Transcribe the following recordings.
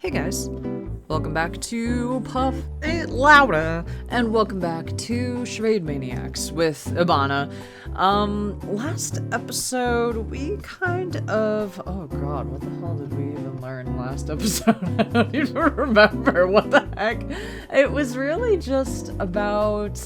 Hey guys, welcome back to Puff It Louder, and welcome back to Charade Maniacs with Ebana. Last episode we kind of, oh god, what the hell did we even learn last episode? I don't even remember, what the heck? It was really just about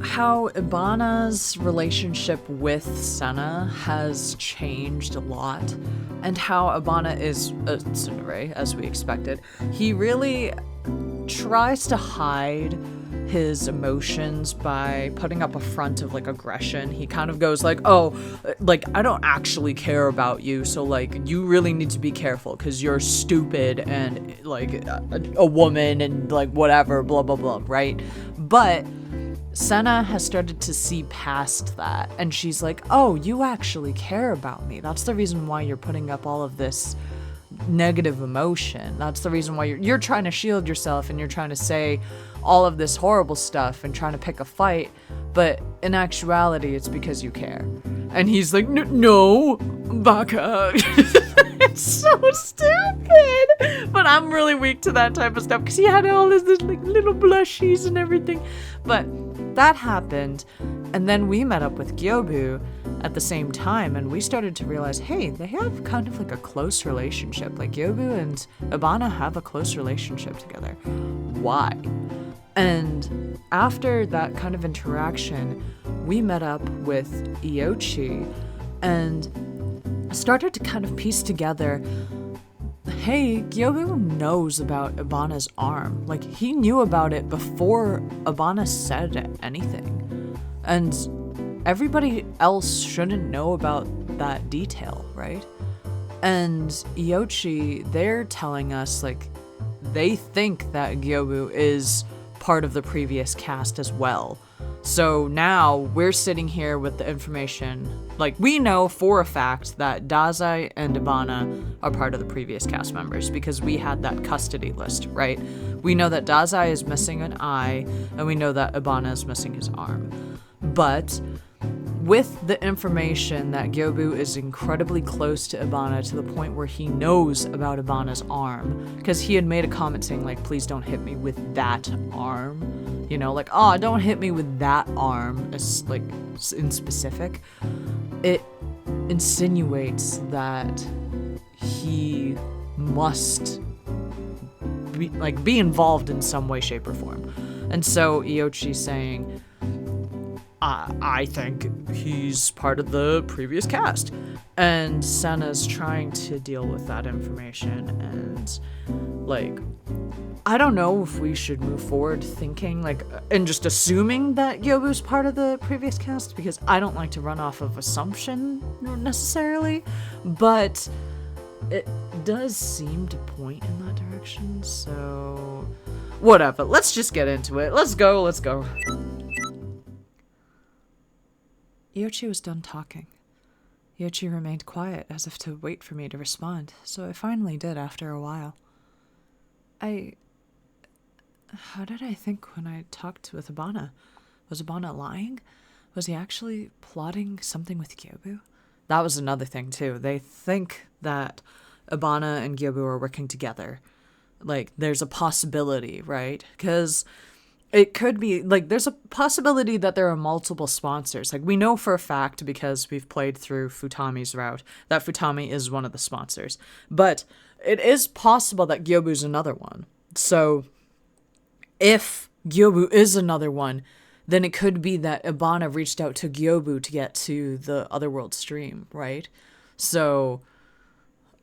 how Ebana's relationship with Senna has changed a lot, and how Ebana is a tsundere, as we expected. He really tries to hide his emotions by putting up a front of like aggression. He kind of goes like, oh, like, I don't actually care about you, so like you really need to be careful because you're stupid and like a woman and like whatever, blah blah blah, right? But Senna has started to see past that, and she's like, oh, you actually care about me. That's the reason why you're putting up all of this negative emotion. That's the reason why you're trying to shield yourself, and you're trying to say all of this horrible stuff and trying to pick a fight, but in actuality, it's because you care. And he's like, no, baka. It's so stupid. But I'm really weak to that type of stuff because he had all this like little blushies and everything. But that happened, and then we met up with Gyobu at the same time, and we started to realize, hey, they have kind of like a close relationship. Like Gyobu and Ebana have a close relationship together. Why? And after that kind of interaction, we met up with Iochi and started to kind of piece together, hey, Gyobu knows about Ebana's arm. Like, he knew about it before Ebana said anything. And everybody else shouldn't know about that detail, right? And Iochi, they're telling us, like, they think that Gyobu is part of the previous cast as well. So now we're sitting here with the information, like, we know for a fact that Dazai and Ebana are part of the previous cast members because we had that custody list, right? We know that Dazai is missing an eye, and we know that Ebana is missing his arm. But with the information that Gyobu is incredibly close to Ebana to the point where he knows about Ebana's arm, because he had made a comment saying, like, please don't hit me with that arm. You know, like, oh, don't hit me with that arm, as, like, in specific. It insinuates that he must be involved in some way, shape, or form. And so Iochi's saying, I think he's part of the previous cast. And Senna's trying to deal with that information, and, like, I don't know if we should move forward thinking, like, and just assuming that Gyobu's part of the previous cast, because I don't like to run off of assumption necessarily, but it does seem to point in that direction, so whatever. Let's just get into it. Let's go. Iochi was done talking. Iochi remained quiet, as if to wait for me to respond, so I finally did after a while. How did I think when I talked with Ebana? Was Ebana lying? Was he actually plotting something with Gyobu? That was another thing, too. They think that Ebana and Gyobu are working together. Like, there's a possibility, right? Because it could be, like, there's a possibility that there are multiple sponsors. Like, we know for a fact, because we've played through Futami's route, that Futami is one of the sponsors. But it is possible that Gyobu's another one. So if Gyobu is another one, then it could be that Ebana reached out to Gyobu to get to the Otherworld stream, right? So,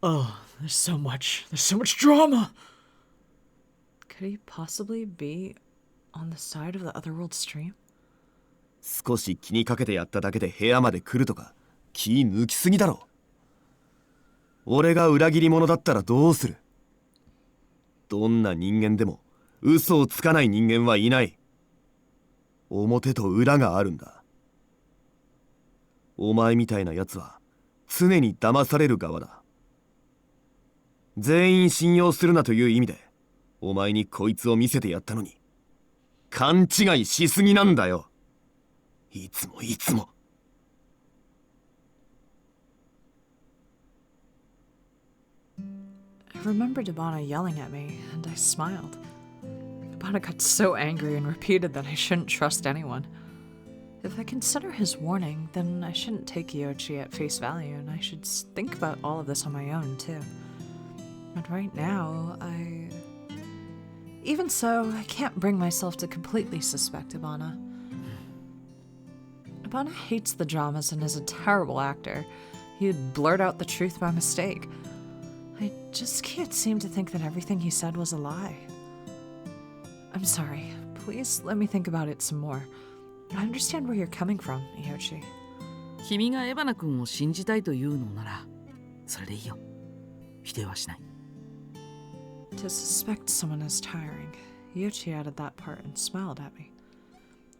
there's so much drama. Could he possibly be on the side of the Otherworld stream? 少し気にかけてやっただけで部屋まで来るとか気抜きすぎだろ。俺が裏切り者だったらどうする？どんな人間でも嘘をつかない人間はいない。表と裏があるんだ。お前みたいなやつは常に騙される側だ。全員信用するなという意味でお前にこいつを見せてやったのに勘違いしすぎなんだよ。いつも。I remembered Ebana yelling at me, and I smiled. Ebana got so angry and repeated that I shouldn't trust anyone. If I consider his warning, then I shouldn't take Yoichi at face value, and I should think about all of this on my own, too. And right now, Even so, I can't bring myself to completely suspect Ebana. Ebana hates the dramas and is a terrible actor. He'd blurt out the truth by mistake. I just can't seem to think that everything he said was a lie. I'm sorry. Please let me think about it some more. I understand where you're coming from, Yoichi. 君がエバナ君を信じたいというのなら、それでいいよ。否定はしない。To suspect someone is tiring. Yoichi added that part and smiled at me.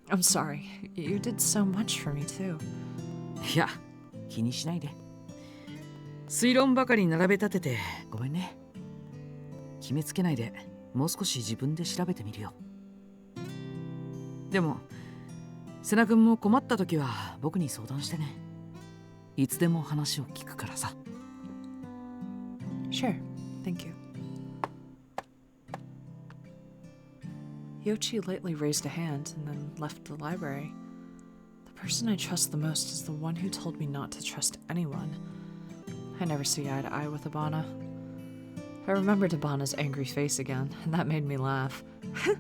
I'm sorry. You did so much for me too. いや、気にしないで。推論ばかり並べ立ててごめんね。決めつけないで、もう少し自分で調べてみるよ。でも、瀬名君も困った時は僕に相談してね。いつでも話を聞くからさ。Sure, thank you. Yoichi lightly raised a hand and then left the library. The person I trust the most is the one who told me not to trust anyone. I never see eye to eye with Ebana. I remembered Ebana's angry face again, and that made me laugh. I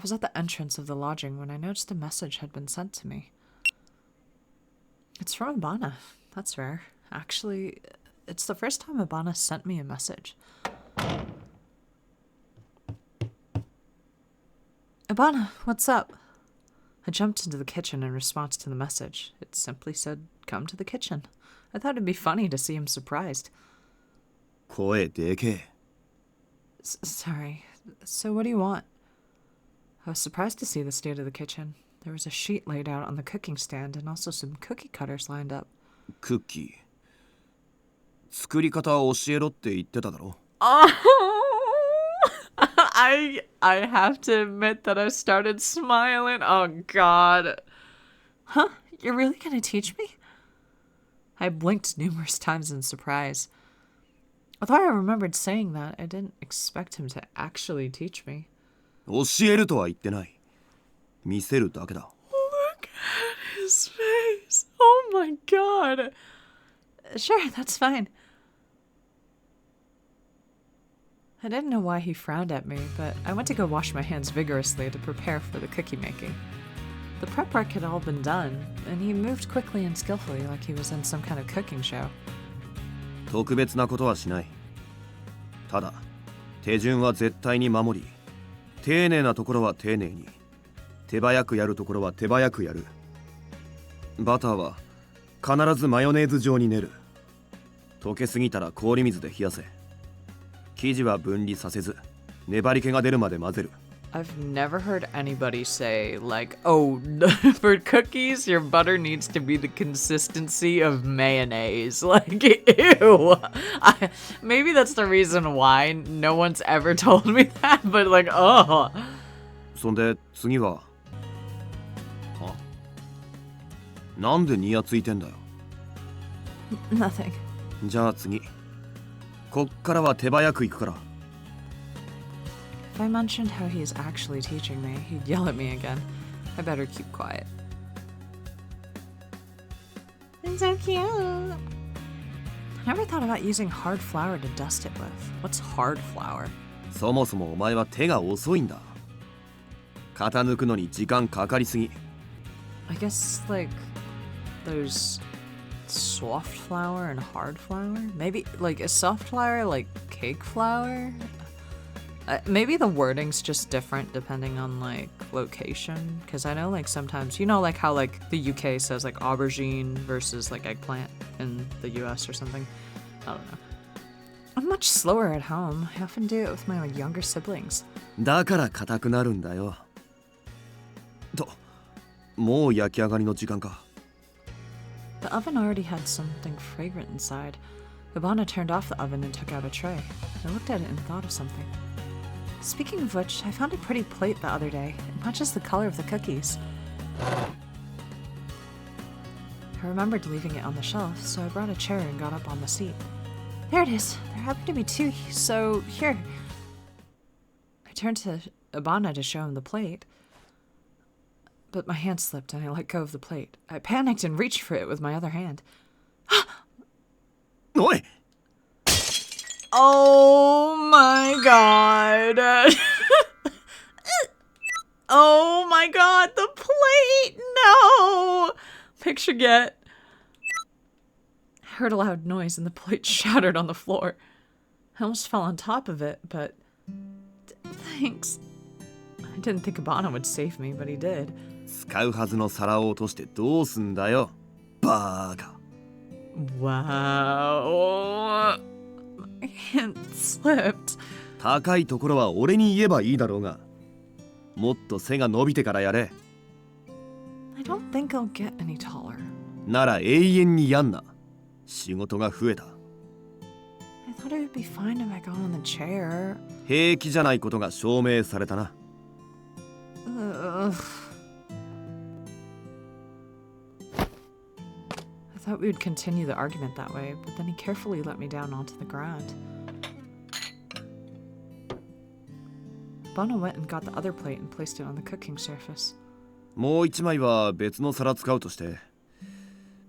was at the entrance of the lodging when I noticed a message had been sent to me. It's from Ebana. That's rare. Actually, it's the first time Ebana sent me a message. Ebana, what's up? I jumped into the kitchen in response to the message. It simply said, come to the kitchen. I thought it'd be funny to see him surprised. 声でけえ。 Sorry. So what do you want? I was surprised to see the state of the kitchen. There was a sheet laid out on the cooking stand and also some cookie cutters lined up. クッキー。作り方を教えろって言ってただろ。Oh! I have to admit that I started smiling. Oh, God. Huh? You're really gonna teach me? I blinked numerous times in surprise. Although I remembered saying that, I didn't expect him to actually teach me. 教えるとは言ってない。見せるだけだ。Look at his face. Oh my God. Sure, that's fine. I didn't know why he frowned at me, but I went to go wash my hands vigorously to prepare for the cookie making. The prep work had all been done, and he moved quickly and skillfully like he was in some kind of cooking show. 特別なことはしない。ただ、手順は絶対に守り、丁寧なところは丁寧に、手早くやるところは手早くやる。バターは必ずマヨネーズ状に練る。溶けすぎたら氷水で冷やせ。生地は分離させず、粘り気が出るまで混ぜる。I've never heard anybody say, like, oh, for cookies, your butter needs to be the consistency of mayonnaise. Like, ew. Maybe that's the reason why no one's ever told me that, but like, oh. そんで次は。あ？なんでニヤついてんだよ。Nothing. じゃあ次。こっからは手早く行くから。If I mentioned how he is actually teaching me, he'd yell at me again. I better keep quiet. It's so cute. I never thought about using hard flour to dust it with. What's hard flour? そもそもお前は手が遅いんだ。型抜くのに時間かかりすぎ。I guess, like, there's soft flour and hard flour? Maybe, like, is soft flour like cake flour? Maybe the wording's just different depending on, like, location. Because I know, like, sometimes, you know, like how, like, the UK says, like, aubergine versus, like, eggplant in the US or something. I don't know. I'm much slower at home. I often do it with my younger siblings. だから硬くなるんだよ。と、もう焼き上がりの時間か。The oven already had something fragrant inside. Ebana turned off the oven and took out a tray. I looked at it and thought of something. Speaking of which, I found a pretty plate the other day. It matches the color of the cookies. I remembered leaving it on the shelf, so I brought a chair and got up on the seat. There it is. There happened to be two, so here. I turned to Ebana to show him the plate, but my hand slipped and I let go of the plate. I panicked and reached for it with my other hand. おい Oh my god. Oh my god, the plate! No! Picture get. I heard a loud noise and the plate shattered on the floor. I almost fell on top of it, but thanks. I didn't think Ebana would save me, but he did. 使うはずの皿を落としてどうすんだよバーカ Wow. My hand slipped. 高いところは俺に言えばいいだろうがもっと背が伸びてからやれ I don't think I'll get any taller. なら永遠にやんな仕事が増えた I thought it would be fine if I got on the chair. 平気じゃないことが証明されたな Ugh. I thought we would continue the argument that way, but then he carefully let me down onto the ground. Ebana went and got the other plate and placed it on the cooking surface. もう一枚は別の皿使うとして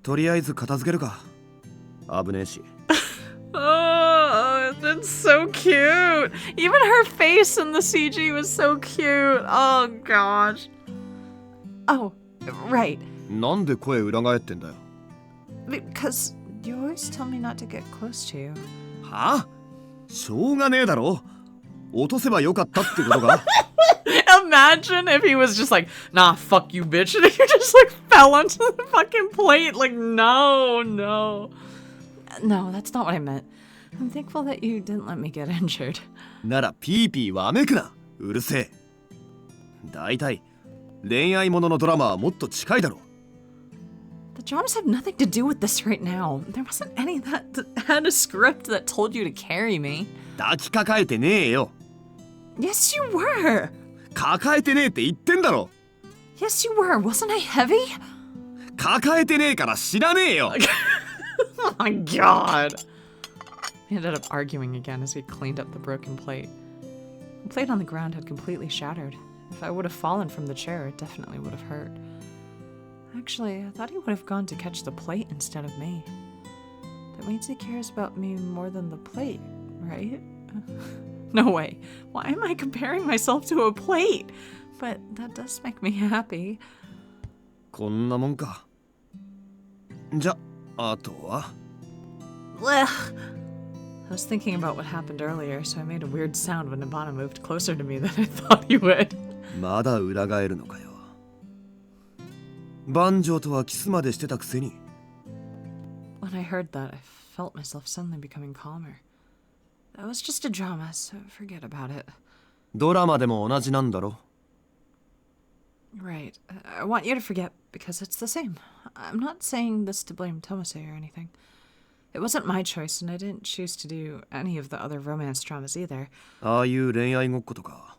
とりあえず片付けるか危ねえし Oh, that's so cute. Even her face in the CG was so cute. Oh gosh. Oh, right. なんで声裏返ってんだよ Because you always tell me not to get close to you. はあしょうがねえだろ落とせばよかったってことか Imagine if he was just like, nah, fuck you, bitch. And you just like fell onto the fucking plate. Like, no. No, that's not what I meant. I'm thankful that you didn't let me get injured. ならピーピーわめくなうるせえだいたい恋愛もののドラマはもっと近いだろ The dramas have nothing to do with this right now. There wasn't any that had a script that told you to carry me. 抱きかかえてねえよ Yes, you were. 抱えてねえって言ってんだろ Yes, you were. Wasn't I heavy? 抱えてねえから知らねえよ Oh my god. We ended up arguing again as we cleaned up the broken plate. The plate on the ground had completely shattered. If I would have fallen from the chair, it definitely would have hurt. Actually, I thought he would have gone to catch the plate instead of me. That means he cares about me more than the plate, right? No way. Why am I comparing myself to a plate? But that does make me happy. こんなもんかじゃあとは Ugh. I was thinking about what happened earlier, so I made a weird sound when Ebana moved closer to me than I thought he would. まだ裏返るのかよ万丈とはキスまでしてたくせに When I heard that, I felt myself suddenly becoming calmer. That was just a drama, so forget about it. ドラマでも同じなんだろ Right. I want you to forget, because it's the same. I'm not saying this to blame Tomase or anything. It wasn't my choice, and I didn't choose to do any of the other romance dramas either. ああいう恋愛ごっことか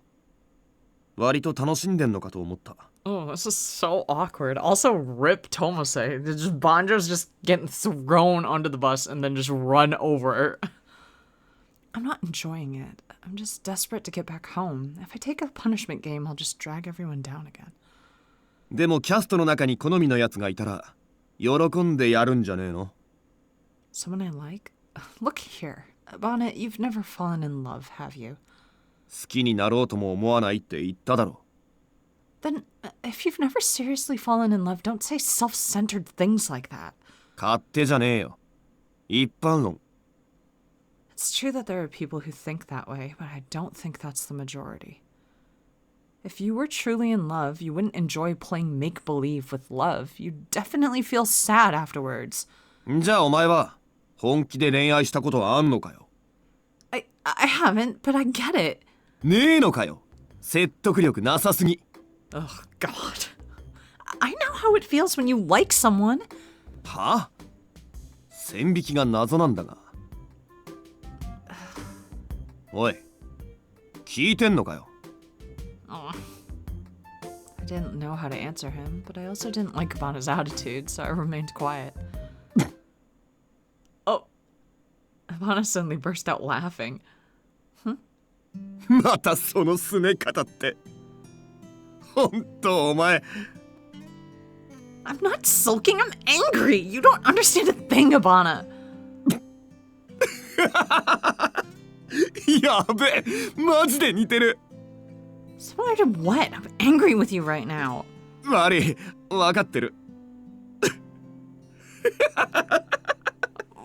割と楽しんでんのかと思った Oh, this is so awkward. Also, rip Tomase. Just Banjo's just getting thrown onto the bus and then just run over. I'm not enjoying it. I'm just desperate to get back home. If I take a punishment game, I'll just drag everyone down again. でもキャストの中に好みのやつがいたら喜んでやるんじゃねえの Someone I like? Look here. Ebana, you've never fallen in love, have you? 好きになろうとも思わないって言っただろ Then, if you've never seriously fallen in love, don't say self-centered things like that. 勝手じゃねえよ一般論 It's true that there are people who think that way, but I don't think that's the majority. If you were truly in love, you wouldn't enjoy playing make-believe with love. You'd definitely feel sad afterwards. じゃあお前は本気で恋愛したことはあんのかよ I haven't, but I get it. ねえのかよ説得力なさすぎ Oh, God. I know how it feels when you like someone. はあ線引きが謎なんだがおい聞いてんのかよ Oh. I didn't know how to answer him, but I also didn't like Ebana's attitude, so I remained quiet. Oh. Ebana suddenly burst out laughing. またそのすね方って。ほんとお前。I'm not sulking, I'm angry! You don't understand a thing, Ebana! やべえ、マジで似てる。Similar to what? I'm angry with you right now. 悪い、わかってる。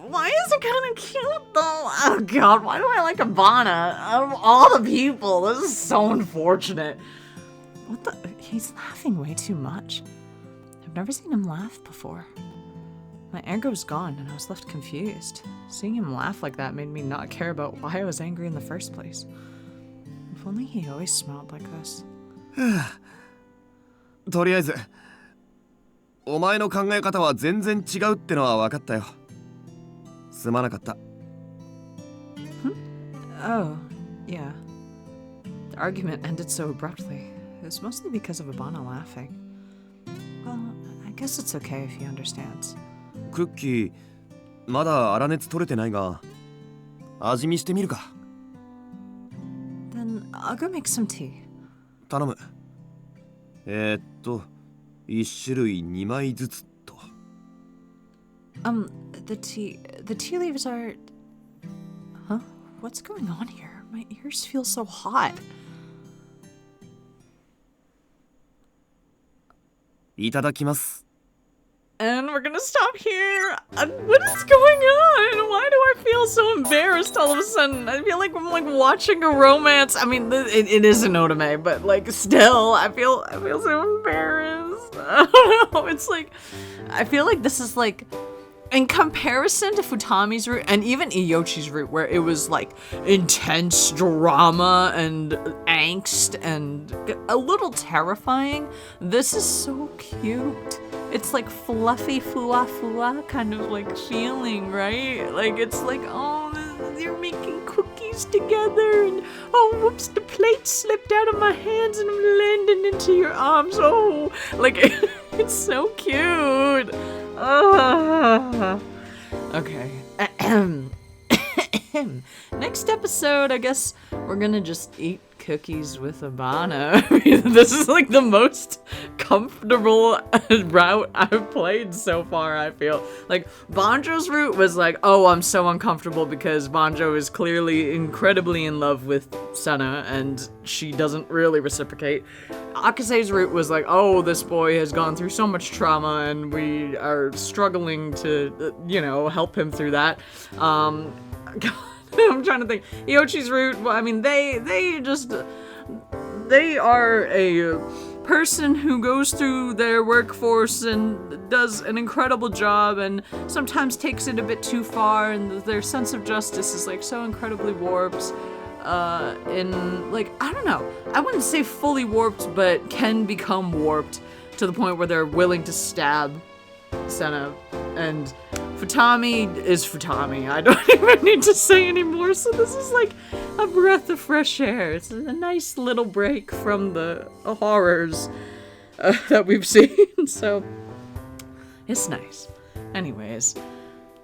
Why is it kind of cute though? Oh god, why do I like Ebana? Out of all the people, this is so unfortunate. What the? He's laughing way too much. I've never seen him laugh before. My anger was gone and I was left confused. Seeing him laugh like that made me not care about why I was angry in the first place. If only he always smiled like this. とりあえず、お前の考え方は全然違うってのは分かったよ。すまなかった。Oh, yeah. The argument ended so abruptly. It was mostly because of Ebana laughing. Well, I guess it's okay if he understands. クッキー、まだ粗熱取れてないが、味見してみるか。Then I'll go make some tea. 頼む。1種類2枚ずつと。The tea leaves are... Huh? What's going on here? My ears feel so hot. いただきます。And we're gonna stop here. What is going on? Why do I feel so embarrassed all of a sudden? I feel like I'm like watching a romance. I mean, it is an anime, but like still, I feel so embarrassed. I don't know. It's like, I feel like this is like, in comparison to Futami's route and even Iyochi's route, where it was like intense drama and angst and a little terrifying, this is so cute. It's like fluffy fua kind of like feeling, right? Like it's like, oh, they're making cookies together and oh, whoops, the plate slipped out of my hands and I'm landing into your arms. Oh, like it's so cute. Okay. Next episode, I guess we're gonna just eat cookies with Ebana. I mean, this is like the most comfortable route I've played so far, I feel. Like, Banjo's route was like, oh, I'm so uncomfortable because Banjo is clearly incredibly in love with Senna and she doesn't really reciprocate. Akase's route was like, oh, this boy has gone through so much trauma and we are struggling to, help him through that. I'm trying to think. Iochi's route, well, I mean, they are a person who goes through their workforce and does an incredible job and sometimes takes it a bit too far, and their sense of justice is like so incredibly warped. In like, I don't know, I wouldn't say fully warped, but can become warped to the point where they're willing to stab Senna. And Futami is Futami. I don't even need to say anymore. So this is like a breath of fresh air. It's a nice little break from the horrors that we've seen. So it's nice. Anyways,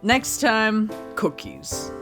next time, cookies.